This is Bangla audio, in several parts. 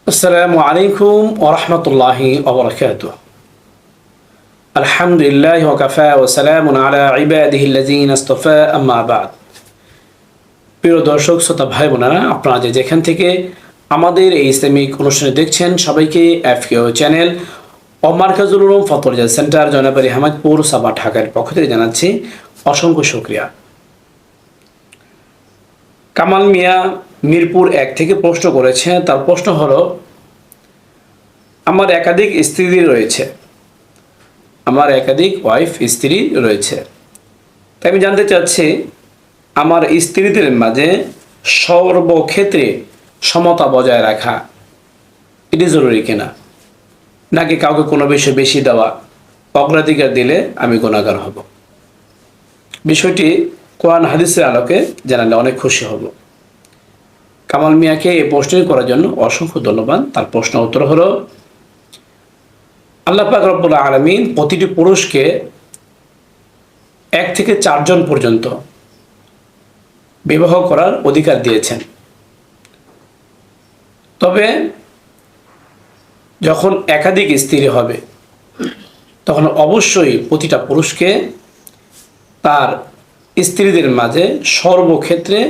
السلام عليكم ورحمة الله وبركاته. الحمد لله وكفى وسلام على عباده الذين اصطفى أما بعد. প্রিয় দর্শক শ্রোতা ভাই বোনেরা, আপনারা যেখান থেকে আমাদের এই ইসলামিক অনুষ্ঠানে দেখছেন সবাইকে এফকেও চ্যানেল ও মার্কাজুল উলুম ফতোয়া সেন্টার জয়নাবাড়ি হামাদপুর সাবা ঢাকার পক্ষ থেকে জানাচ্ছি অসংখ্য শুকরিয়া। কামাল মিয়া মিরপুর 1 থেকে প্রশ্ন করেছে। তার প্রশ্ন হলো, আমার একাধিক স্ত্রী রয়েছে, আমার একাধিক স্ত্রী রয়েছে, তাই আমি জানতে চাচ্ছি আমার স্ত্রীদের মাঝে সর্বক্ষেত্রে সমতা বজায় রাখা এটি জরুরি কিনা, নাকি কাউকে কোনো বিষয় বেশি দেওয়া, অগ্রাধিকার দিলে আমি গুনাহগার হব। বিষয়টি কোরআন হাদিসের আলোকে জানালে অনেক খুশি হব। কামাল মিয়াকে এই প্রশ্নটি করার জন্য অসংখ্য ধন্যবাদ। তার প্রশ্ন উত্তর হলো, আল্লাহ পাক রব্বুল আলামিন প্রতিটি পুরুষকে 1 থেকে 4 জন পর্যন্ত বিবাহ করার অধিকার দিয়েছেন। তবে যখন একাধিক স্ত্রী হবে তখন অবশ্যই প্রতিটা পুরুষকে তার স্ত্রীদের মাঝে সর্বক্ষেত্রে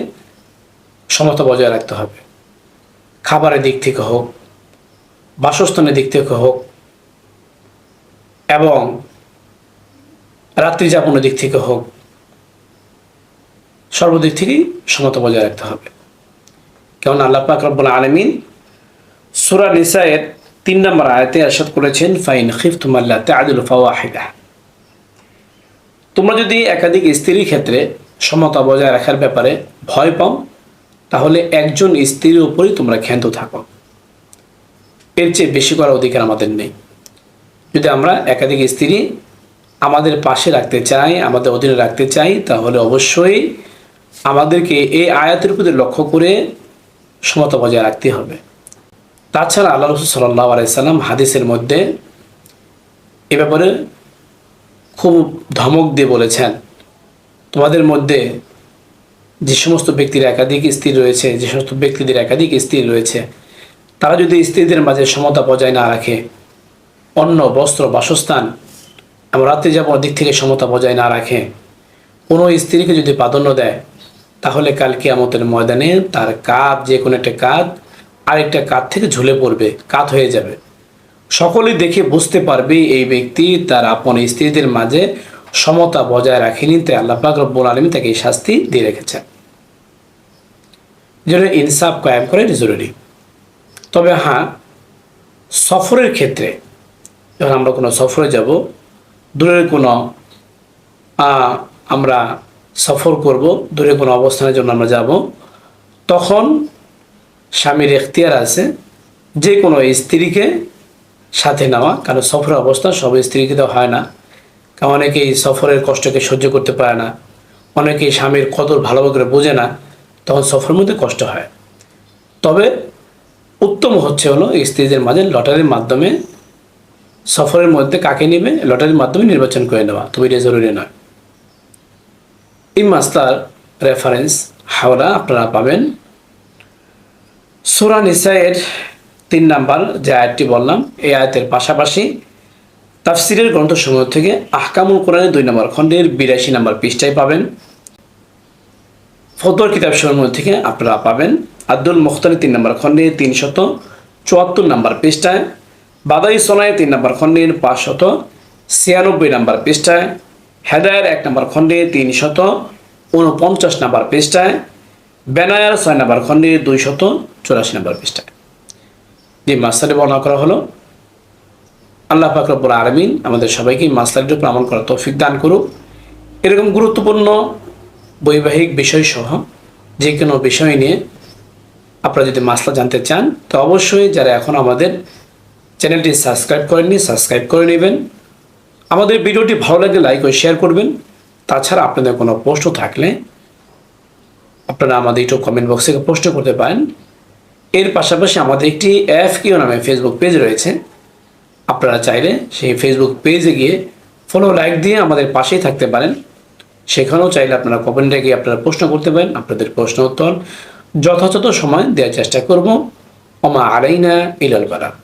সমতা বজায় রাখতে হবে। খাবারের দিক থেকে হোক, বাসস্থানের দিক থেকে হোক, এবং রাত্রি যাপনের দিক থেকে হোক, সর্বদিক থেকেই সমতা বজায় রাখতে হবে। কারণ আল্লাহ পাক রব্বুল আলামিন সূরা নিসা-এর 3 নম্বর আয়াতে ইরশাদ করেছেন, ফাইন খিফতুম আল্লা তা'দিলু ফাওয়াহিদা। তোমরা যদি একাধিক স্ত্রীর ক্ষেত্রে সমতা বজায় রাখার ব্যাপারে ভয় পাও, তাহলে একজন স্ত্রীর উপরই তোমরা ক্ষান্ত থাকো। এর চেয়ে বেশি করার অধিকার আমাদের নেই। যদি আমরা একাধিক স্ত্রী আমাদের পাশে রাখতে চাই, আমাদের অধীনে রাখতে চাই, তাহলে অবশ্যই আমাদেরকে এই আয়াতের প্রতি লক্ষ্য করে সমতা বজায় রাখতে হবে। তাছাড়া আল্লাহ রাসূল সাল্লাল্লাহু আলাইহি সাল্লাম হাদিসের মধ্যে এ ব্যাপারে খুব ধমক দিয়ে বলেছেন, তোমাদের মধ্যে যে সমস্ত ব্যক্তির একাধিক স্ত্রী রয়েছে, যে সমস্ত ব্যক্তিদের একাধিক স্ত্রী রয়েছে, তারা যদি স্ত্রীদের মাঝে সমতা বজায় না রাখে, অন্ন, বস্ত্র, বাসস্থান এবং রাত্রি যাপনের দিক থেকে সমতা বজায় না রাখে, কোনো স্ত্রীকে যদি প্রাধান্য দেয়, তাহলে কাল কিয়ামতের ময়দানে তার কাঁধ, যে কোনো একটা কাঁধ আরেকটা কাঁধ থেকে ঝুলে পড়বে, কাঁধ হয়ে যাবে। সকলেই দেখে বুঝতে পারবে এই ব্যক্তি তার আপন স্ত্রীদের মাঝে সমতা বজায় রাখেনি, তাই আল্লাহ পাক রব্বুল আলামিন তাকে এই শাস্তি দিয়ে রেখেছেন। যেন ইনসাফ কায়েম করা জরুরি। তবে হ্যাঁ, সফরের ক্ষেত্রে যখন আমরা কোনো সফরে যাব, দূরের কোনো আমরা সফর করব, দূরে কোনো অবস্থানের জন্য আমরা যাব, তখন স্বামীর এখতিয়ার আছে যে কোনো স্ত্রীকে সাথে নেওয়া। কারণ সফরের অবস্থা সব স্ত্রীকে তো হয় না, কারণ অনেকেই সফরের কষ্টকে সহ্য করতে পারে না, অনেকেই স্বামীর কদর ভালোভাবে করে বোঝে না, তখন সফরের মধ্যে কষ্ট হয়। তবে উত্তম হলো স্ত্রীদের মাঝে লটারির মাধ্যমে সফরের মধ্যে কাকে নেবে লটারির মাধ্যমে নির্বাচন করে নেওয়া, তবে এটা জরুরি নয়। এই মাসলার রেফারেন্স হাওলা আপনারা পাবেন সূরা নিসা-এর 3 নম্বর যে আয়াতটি বললাম, এই আয়াতের পাশাপাশি তাফসিরের গ্রন্থসমূহ থেকে আহকামুল কোরআনের 2 নম্বর খণ্ডের 82 নম্বর পৃষ্ঠায় পাবেন। ফতোয়ার কিতাবসমূহ থেকে আপনারা পাবেন আব্দুল মুখতার 3 নম্বর খণ্ডে 374 নম্বর পৃষ্ঠায়, বাদাই সোনায় 3 নম্বর খণ্ডের 596 নম্বর পৃষ্ঠায়, হেদায়ের 1 নম্বর খণ্ডে 349 নম্বর পৃষ্ঠায়, বেনায়ার 6 নম্বর খণ্ডে 284 নম্বর পৃষ্ঠায় যে মাসলাটি বর্ণনা করা হলো। আল্লাহ পাক রব্বুল আলামিন আমাদের সবাইকে মাসলাটির উপর আমল করার তৌফিক দান করুক। এরকম গুরুত্বপূর্ণ বৈবাহিক বিষয় সহ যে কোনো বিষয় নিয়ে আপনারা যদি মাসলা জানতে চান, তো অবশ্যই যারা এখন আমাদের চ্যানেলটি সাবস্ক্রাইব করেননি, সাবস্ক্রাইব করে নেবেন। আমাদের ভিডিওটি ভালো লাগলে লাইক ও শেয়ার করবেন। তাছাড়া আপনাদের কোনো প্রশ্ন থাকলে আপনারা আমাদের ইউটিউব কমেন্ট বক্সে প্রশ্ন করতে পারেন। এর পাশাপাশি আমাদের একটি এফকিউ নামে ফেসবুক পেজ রয়েছে, আপনারা চাইলে সেই ফেসবুক পেজে গিয়ে ফলো, লাইক দিয়ে আমাদের পাশেই থাকতে পারেন। সেখানেও চাইলে আপনারা কমেন্টে গিয়ে আপনারা প্রশ্ন করতে পারেন। আপনাদের প্রশ্ন উত্তর যথাযথ সময় দেওয়ার চেষ্টা করব। ওমা আলাইনা ইলাল বালাগ।